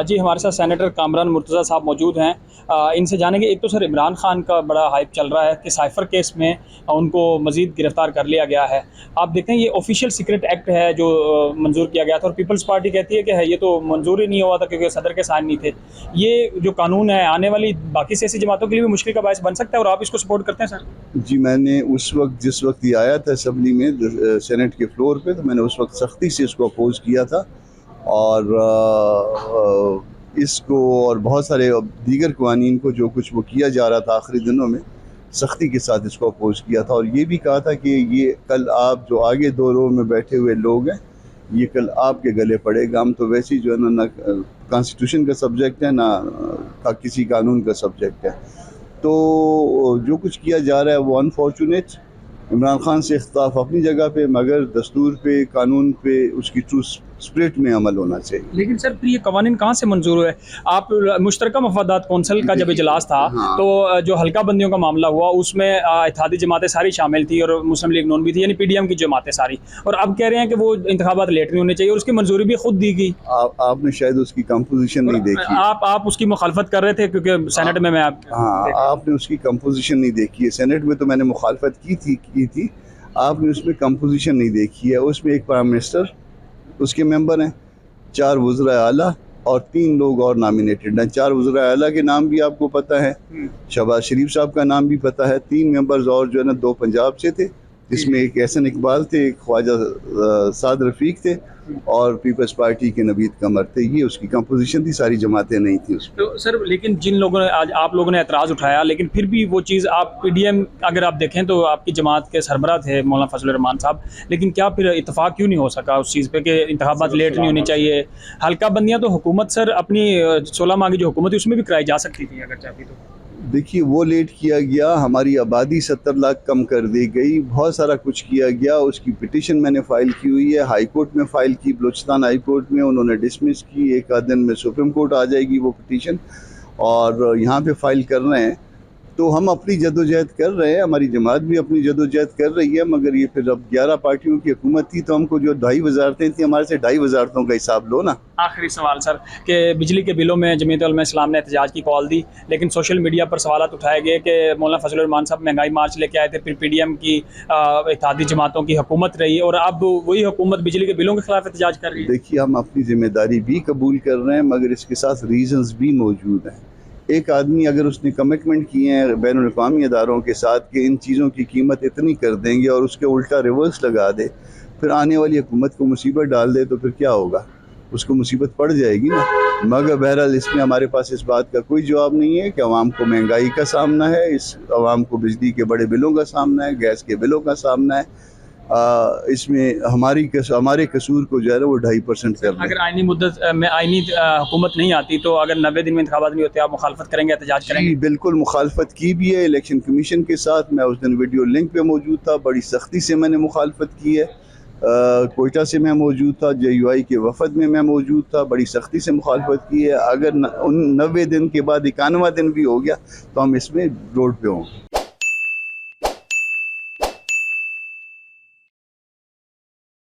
जी हमारे साथ सेनेटर कामरान मुर्तज़ा साहब मौजूद हैं। इनसे जानेंगे, एक तो सर इमरान खान का बड़ा हाइप चल रहा है कि साइफ़र केस में उनको मज़ीद गिरफ़्तार कर लिया गया है। आप देखते हैं ये ऑफिशियल सीक्रेट एक्ट है जो मंजूर किया गया था, और पीपल्स पार्टी कहती है कि है ये तो मंजूर ही नहीं हुआ था क्योंकि सदर के साइन नहीं थे। ये जो कानून है आने वाली बाकी सियासी जमातों के लिए भी मुश्किल का बायस बन सकता है, और आप इसको सपोर्ट करते हैं सर? जी, मैंने उस वक्त जिस वक्त ये आया था असम्बली में सेनेट के फ्लोर पे, तो मैंने उस वक्त सख्ती से इसको अपोज़ किया था। और इसको और बहुत सारे दीगर कवानीन को जो कुछ वो किया जा रहा था आखिरी दिनों में, सख्ती के साथ इसको अपोज़ किया था। और ये भी कहा था कि ये कल आप जो आगे दो रो में बैठे हुए लोग हैं, ये कल आपके गले पड़ेगा। हम तो वैसे ही जो है ना कॉन्स्टिट्यूशन का सब्जेक्ट है ना किसी कानून का सब्जेक्ट है। तो जो कुछ किया जा रहा है वो अनफॉर्चुनेट। इमरान खान से इख्तिलाफ अपनी जगह पे, मगर दस्तूर पे, कानून पे उसकी ट्रू स्पिरिट में अमल होना चाहिए। लेकिन सर फिर ये कवानीन कहाँ से मंजूर हुए? आप मुश्तरका मफादात कौंसिल का जब इजलास था, हाँ। तो जो हल्का बंदियों का मामला हुआ उसमें इत्तेहादी जमातें सारी शामिल थी और मुस्लिम लीग नून भी थी, यानी पीडीएम की जमातें सारी। और अब कह रहे हैं कि वो इंतखाबात लेट नहीं होने चाहिए, और उसकी मंजूरी भी खुद दी गई। आपने शायद उसकी कंपोजिशन नहीं देखी। आप उसकी मुखालफत कर रहे थे क्योंकि सेनेट में मैं हाँ, आपने उसकी कंपोजिशन नहीं देखी है। सेनेट में तो मैंने मुखालफत की थी। आपने उसमें कंपोजिशन नहीं देखी है। उसमें एक प्राइम मिनिस्टर, उसके मेंबर हैं, 4 वज़रा आला और 3 लोग और नॉमिनेटेड हैं। 4 वज़रा आला के नाम भी आपको पता है, शहबाज शरीफ साहब का नाम भी पता है। 3 मेंबर्स और जो है ना 2 पंजाब से थे, जिसमें एक एहसन इकबाल थे, एक ख्वाजा साद रफ़ीक थे, और पीपल्स पार्टी के नवीद कमर थे। ये उसकी कंपोजिशन थी, सारी जमातें नहीं थी उसमें। तो सर लेकिन जिन लोगों ने आज आप लोगों ने एतराज़ उठाया, लेकिन फिर भी वो चीज़ आप पीडीएम अगर आप देखें तो आपकी जमात के सरबराह थे मौलाना फजल रहमान साहब, लेकिन क्या फिर इत्तेफाक क्यों नहीं हो सका उस चीज़ पे कि इंतखाबात लेट नहीं होनी चाहिए? हल्का बंदियाँ तो हुकूमत सर अपनी 16 माह की जो हुकूमत थी उसमें भी कराई जा सकती थी अगर चाहती तो। देखिए, वो लेट किया गया, हमारी आबादी 70 लाख कम कर दी गई, बहुत सारा कुछ किया गया। उसकी पिटीशन मैंने फ़ाइल की हुई है, हाई कोर्ट में फ़ाइल की, बलूचिस्तान हाई कोर्ट में, उन्होंने डिसमिस की। एक आध दिन में सुप्रीम कोर्ट आ जाएगी वो पिटीशन, और यहाँ पे फ़ाइल कर रहे हैं। तो हम अपनी जदोजहद कर रहे हैं, हमारी जमात भी अपनी जदोजहद कर रही है। मगर ये फिर अब 11 पार्टियों की हुकूमत थी, तो हमको जो 2.5 वजारतें थी, हमारे से 2.5 वजारतों का हिसाब लो ना। आखिरी सवाल सर, कि बिजली के बिलों में जमीयत उलमा इस्लाम ने एहतजाज की कॉल दी, लेकिन सोशल मीडिया पर सवालात उठाए गए कि मौलाना फजल रहमान साहब महंगाई मार्च लेके आए थे, फिर पीडीएम की इत्तेहादी जमातों की हुकूमत रही, और अब वही हुकूमत बिजली के बिलों के खिलाफ एहतजाज कर रही है। देखिए, हम अपनी जिम्मेदारी भी कबूल कर रहे हैं, मगर इसके साथ रीजंस भी मौजूद हैं। एक आदमी अगर उसने कमिटमेंट किए हैं बैनुल अक़वामी अदारों के साथ कि इन चीज़ों की कीमत इतनी कर देंगे, और उसके उल्टा रिवर्स लगा दे, फिर आने वाली हुकूमत को मुसीबत डाल दे, तो फिर क्या होगा? उसको मुसीबत पड़ जाएगी ना। मगर बहरहाल इसमें हमारे पास इस बात का कोई जवाब नहीं है कि आवाम को महंगाई का सामना है, इस आवाम को बिजली के बड़े बिलों का सामना है, गैस के बिलों का सामना है। इसमें हमारे कसूर को जो है ना वो 2.5% कर रहे हैं। अगर आईनी मुद्दत में आईनी हुकूमत नहीं आती, तो अगर 90 दिन में इंतखाबात नहीं होते, आप मुखालफत करेंगे, एहतजाज करेंगे? जी बिल्कुल, मुखालफत की भी है इलेक्शन कमीशन के साथ। मैं उस दिन वीडियो लिंक पे मौजूद था, बड़ी सख्ती से मैंने मुखालफत की है। कोयटा से मैं मौजूद था, JUI के वफद में मैं मौजूद था, बड़ी सख्ती से मुखालफत की है। अगर उन 90 दिन के बाद 91वां दिन भी हो गया, तो हम इसमें रोड पे होंगे।